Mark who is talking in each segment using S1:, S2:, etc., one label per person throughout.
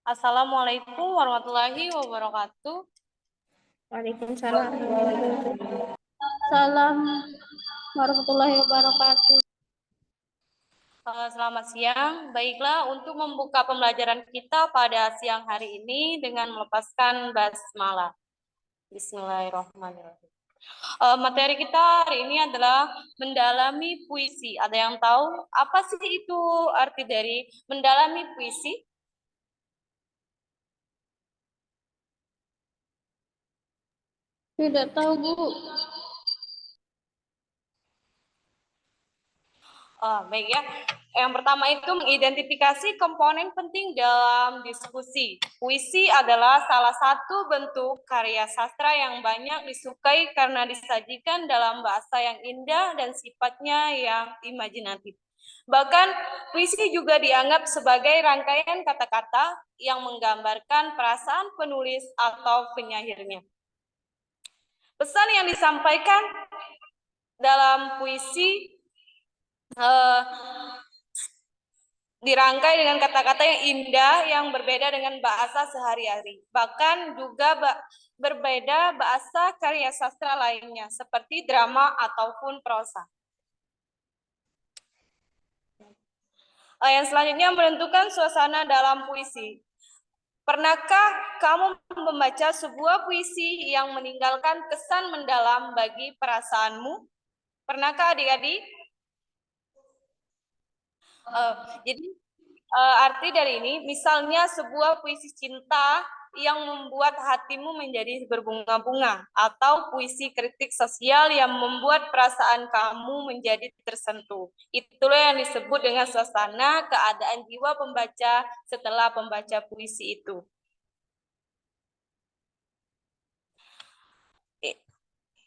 S1: Assalamualaikum warahmatullahi wabarakatuh.
S2: Waalaikumsalam warahmatullahi wabarakatuh.
S1: Selamat siang. Baiklah, untuk membuka pembelajaran kita pada siang hari ini dengan melepaskan basmalah. Bismillahirrahmanirrahim. Materi kita hari ini adalah mendalami puisi. Ada yang tahu apa sih itu arti dari mendalami puisi?
S2: Tidak tahu, Bu.
S1: Baik ya. Yang pertama itu mengidentifikasi komponen penting dalam diskusi. Puisi adalah salah satu bentuk karya sastra yang banyak disukai karena disajikan dalam bahasa yang indah dan sifatnya yang imajinatif. Bahkan puisi juga dianggap sebagai rangkaian kata-kata yang menggambarkan perasaan penulis atau penyairnya. Pesan yang disampaikan dalam puisi dirangkai dengan kata-kata yang indah yang berbeda dengan bahasa sehari-hari. Bahkan juga berbeda bahasa karya sastra lainnya seperti drama ataupun prosa. Yang selanjutnya menentukan suasana dalam puisi. Pernahkah kamu membaca sebuah puisi yang meninggalkan kesan mendalam bagi perasaanmu? Pernahkah adik-adik? Jadi arti dari ini, misalnya sebuah puisi cinta yang membuat hatimu menjadi berbunga-bunga, atau puisi kritik sosial yang membuat perasaan kamu menjadi tersentuh. Itulah yang disebut dengan suasana keadaan jiwa pembaca setelah membaca puisi itu.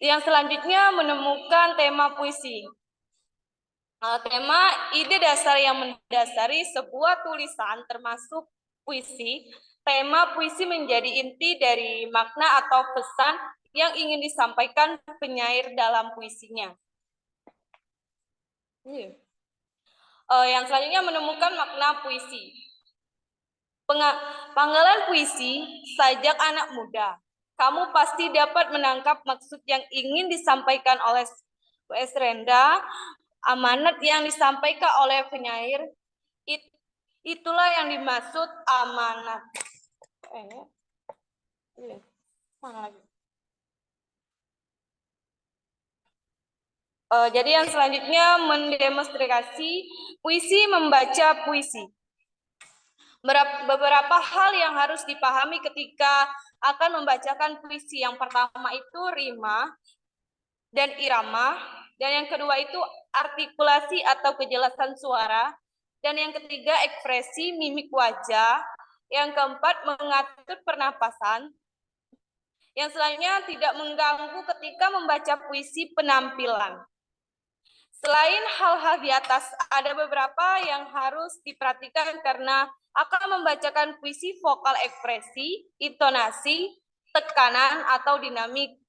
S1: Yang selanjutnya menemukan tema puisi. Tema ide dasar yang mendasari sebuah tulisan termasuk puisi. Tema puisi menjadi inti dari makna atau pesan yang ingin disampaikan penyair dalam puisinya. Yang selanjutnya menemukan makna puisi. Panggalan puisi sajak anak muda. Kamu pasti dapat menangkap maksud yang ingin disampaikan oleh W.S. Renda. Amanat yang disampaikan oleh penyair, itulah yang dimaksud amanat. Jadi yang selanjutnya mendemonstrasi puisi membaca puisi. Beberapa hal yang harus dipahami ketika akan membacakan puisi. Yang pertama itu rima dan irama, dan yang kedua itu artikulasi atau kejelasan suara, dan yang ketiga ekspresi mimik wajah, yang keempat mengatur pernapasan, yang selanjutnya tidak mengganggu ketika membaca puisi penampilan. Selain hal-hal di atas, ada beberapa yang harus diperhatikan karena akan membacakan puisi vokal ekspresi, intonasi, tekanan, atau dinamik.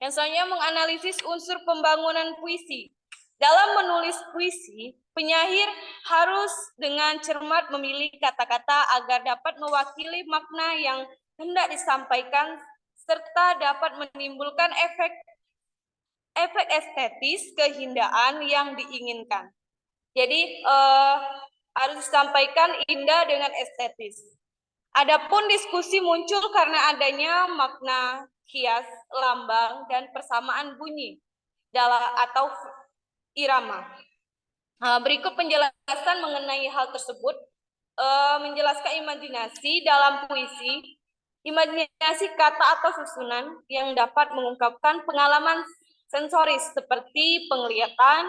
S1: Yang selanjutnya menganalisis unsur pembangunan puisi. Dalam menulis puisi, penyair harus dengan cermat memilih kata-kata agar dapat mewakili makna yang hendak disampaikan serta dapat menimbulkan efek estetis keindahan yang diinginkan. Jadi harus disampaikan indah dengan estetis. Adapun diskusi muncul karena adanya makna kias, lambang, dan persamaan bunyi atau irama. Berikut penjelasan mengenai hal tersebut. Menjelaskan imajinasi dalam puisi. Imajinasi kata atau susunan yang dapat mengungkapkan pengalaman sensoris seperti penglihatan,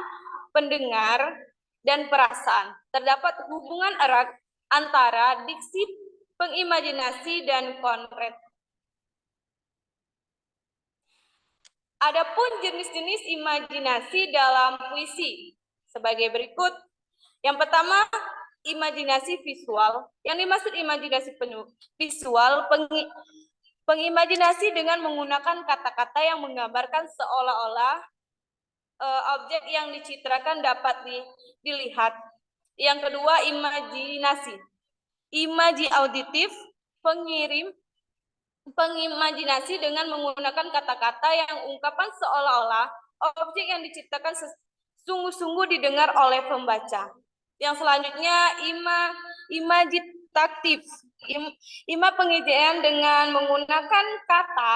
S1: pendengar, dan perasaan. Terdapat hubungan erat antara diksi pengimajinasi dan konkret. Adapun jenis-jenis imajinasi dalam puisi sebagai berikut. Yang pertama, imajinasi visual. Yang dimaksud imajinasi visual, pengimajinasi dengan menggunakan kata-kata yang menggambarkan seolah-olah objek yang dicitrakan dapat dilihat. Yang kedua, imajinasi. Imaji auditif, pengimajinasi dengan menggunakan kata-kata yang ungkapan seolah-olah objek yang diciptakan sungguh-sungguh didengar oleh pembaca. Yang selanjutnya, imajitatif. Ima pengerjaan dengan menggunakan kata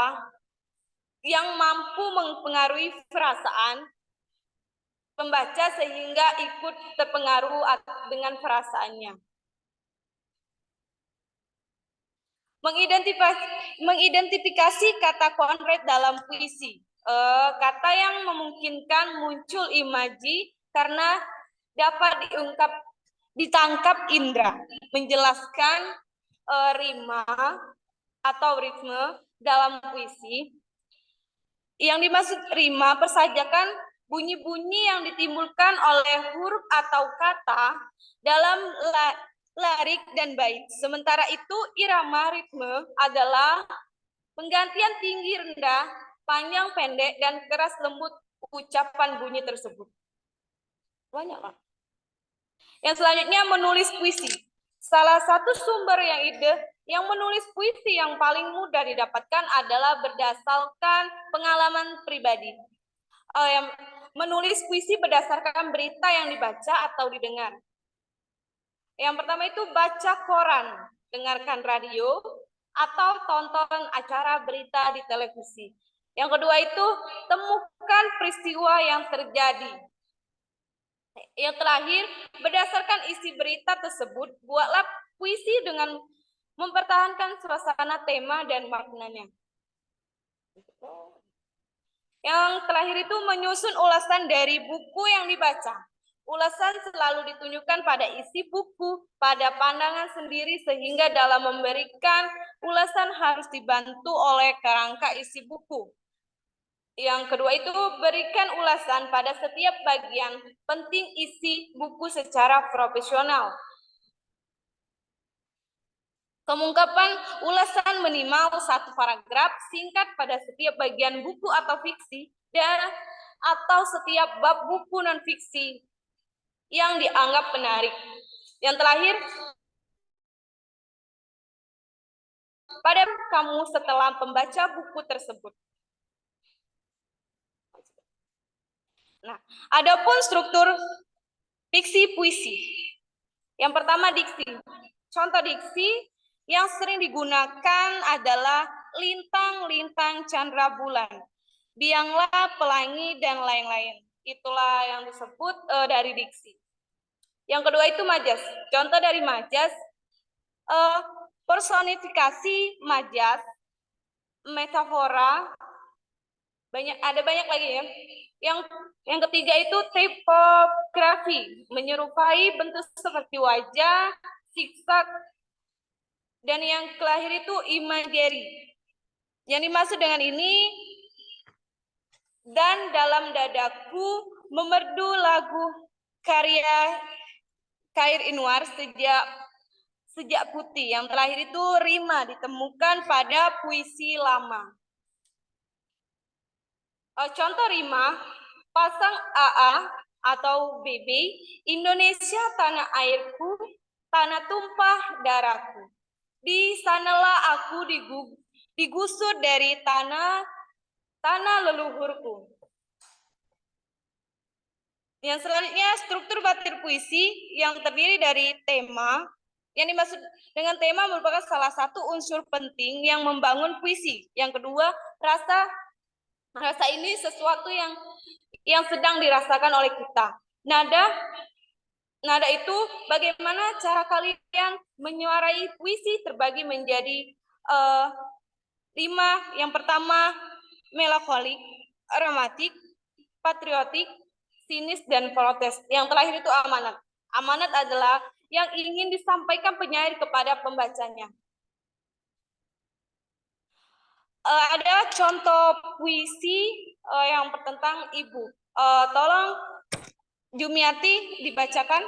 S1: yang mampu mempengaruhi perasaan pembaca sehingga ikut terpengaruh dengan perasaannya. Mengidentifikasi kata konkret dalam puisi. Kata yang memungkinkan muncul imaji karena dapat ditangkap indera, menjelaskan rima atau ritme dalam puisi. Yang dimaksud rima persajakan bunyi-bunyi yang ditimbulkan oleh huruf atau kata dalam larik dan bait. Sementara itu irama ritme adalah penggantian tinggi rendah, panjang pendek, dan keras lembut ucapan bunyi tersebut. Banyak lah. Yang selanjutnya menulis puisi. Salah satu sumber yang menulis puisi yang paling mudah didapatkan adalah berdasarkan pengalaman pribadi. Menulis puisi berdasarkan berita yang dibaca atau didengar. Yang pertama itu baca koran, dengarkan radio, atau tonton acara berita di televisi. Yang kedua itu temukan peristiwa yang terjadi. Yang terakhir, berdasarkan isi berita tersebut, buatlah puisi dengan mempertahankan suasana, tema, dan maknanya. Yang terakhir itu menyusun ulasan dari buku yang dibaca. Ulasan selalu ditunjukkan pada isi buku, pada pandangan sendiri, sehingga dalam memberikan ulasan harus dibantu oleh kerangka isi buku. Yang kedua itu berikan ulasan pada setiap bagian penting isi buku secara profesional. Pengungkapan ulasan minimal 1 paragraf singkat pada setiap bagian buku atau fiksi atau setiap bab buku non-fiksi yang dianggap menarik. Yang terakhir, pada kamu setelah membaca buku tersebut. Nah, adapun struktur diksi puisi. Yang pertama diksi. Contoh diksi yang sering digunakan adalah lintang-lintang candra bulan, bianglah pelangi, dan lain-lain. Itulah yang disebut dari diksi. Yang kedua itu majas. Contoh dari majas, personifikasi majas, metafora, ada banyak lagi ya. Yang ketiga itu tipografi, menyerupai bentuk seperti wajah, zigzag, dan yang terakhir itu imagery. Yang dimaksud dengan ini, dan dalam dadaku memerdu lagu karya Khair Inwar sejak putih. Yang terakhir itu rima ditemukan pada puisi lama. Contoh rima, pasang AA atau BB, Indonesia tanah airku, tanah tumpah darahku. Di sanalah aku digusur dari tanah leluhurku. Yang selanjutnya struktur batir puisi yang terdiri dari tema. Yang dimaksud dengan tema merupakan salah satu unsur penting yang membangun puisi. Yang kedua, rasa ini sesuatu yang sedang dirasakan oleh kita. Nada itu bagaimana cara kalian menyuarai puisi terbagi menjadi 5. Yang pertama melankolik, aromatik, patriotik, sinis, dan protes. Yang terakhir itu amanat. Amanat adalah yang ingin disampaikan penyair kepada pembacanya. Ada contoh puisi yang tentang ibu. Tolong Jumiati dibacakan.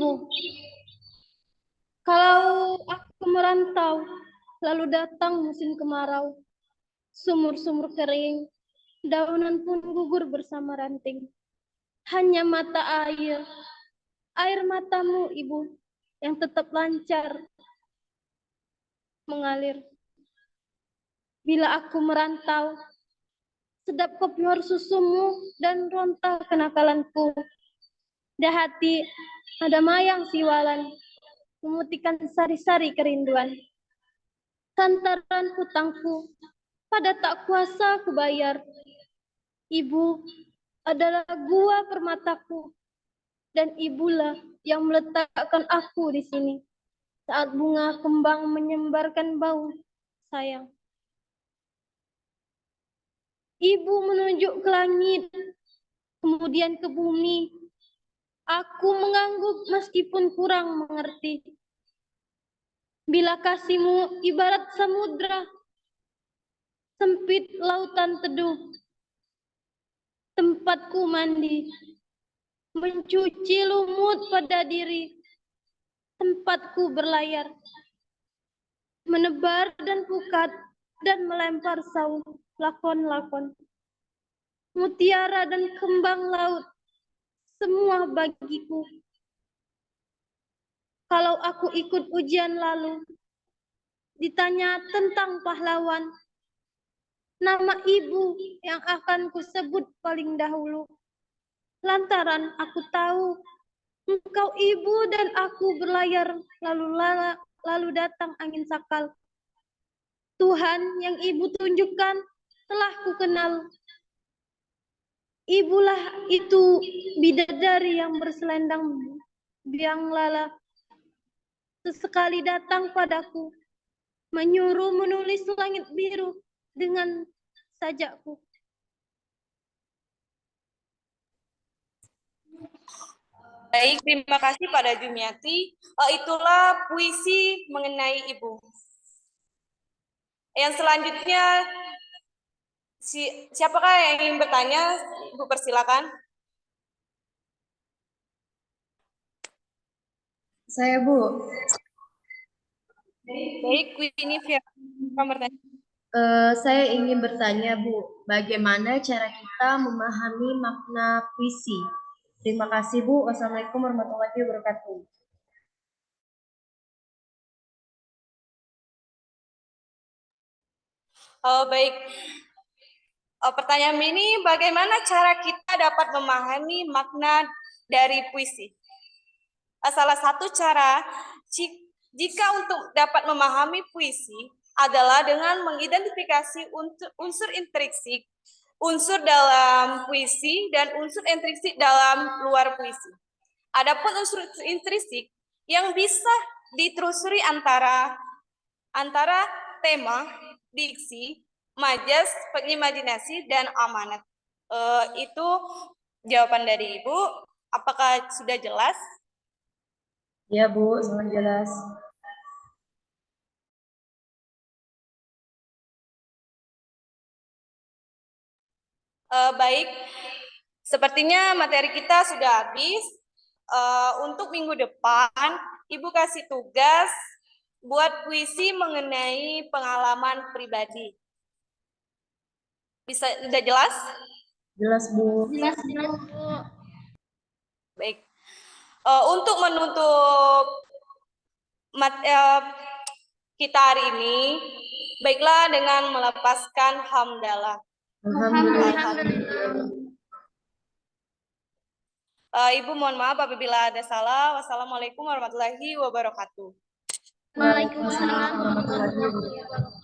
S2: Ibu, kalau aku merantau, lalu datang musim kemarau, sumur-sumur kering, daunan pun gugur bersama ranting. Hanya mata air matamu, Ibu, yang tetap lancar mengalir. Bila aku merantau, sedap kopior susumu dan ronta kenakalanku. Dah hati ada mayang siwalan, memutikan sari-sari kerinduan. Santaran hutangku, pada tak kuasa kubayar. Ibu adalah gua permataku, dan ibulah yang meletakkan aku di sini saat bunga kembang menyembarkan bau sayang. Ibu menunjuk ke langit, kemudian ke bumi. Aku mengangguk meskipun kurang mengerti. Bila kasihmu ibarat samudra, sempit lautan teduh, tempatku mandi, mencuci lumut pada diri, tempatku berlayar, menebar dan pukat, dan melempar saung, lakon-lakon. Mutiara dan kembang laut, semua bagiku. Kalau aku ikut ujian lalu, ditanya tentang pahlawan, nama ibu yang akan kusebut paling dahulu. Lantaran aku tahu engkau ibu dan aku berlayar, lalu datang angin sakal. Tuhan yang ibu tunjukkan telah kukenal. Ibulah itu bidadari yang berselendang biang lala. Sesekali datang padaku, menyuruh menulis langit biru dengan sajakku.
S1: Baik, terima kasih pada Jumiati. Itulah puisi mengenai ibu. Yang selanjutnya, siapakah yang ingin bertanya? Ibu persilakan.
S3: Saya, Bu.
S1: Baik, ini bertanya.
S3: Saya ingin bertanya, Bu, bagaimana cara kita memahami makna puisi? Terima kasih, Bu. Wassalamualaikum warahmatullahi wabarakatuh.
S1: Baik, pertanyaan ini, bagaimana cara kita dapat memahami makna dari puisi? Salah satu cara jika untuk dapat memahami puisi adalah dengan mengidentifikasi unsur intrinsik, unsur dalam puisi, dan unsur intrinsik dalam luar puisi. Adapun unsur intrinsik yang bisa ditelusuri antara tema, diksi, majas, pengimajinasi, dan amanat. Itu jawaban dari Ibu. Apakah sudah jelas?
S3: Ya, Bu, sangat jelas.
S1: Baik, sepertinya materi kita sudah habis. Untuk minggu depan, Ibu kasih tugas buat puisi mengenai pengalaman pribadi. Sudah jelas?
S3: Jelas, Bu.
S2: Jelas, Bu.
S1: Baik. Untuk menutup kita hari ini, baiklah dengan melepaskan hamdalah.
S3: Alhamdulillah.
S1: Ibu mohon maaf apabila ada salah. Wassalamualaikum warahmatullahi wabarakatuh.
S2: Waalaikumsalam
S3: warahmatullahi wabarakatuh.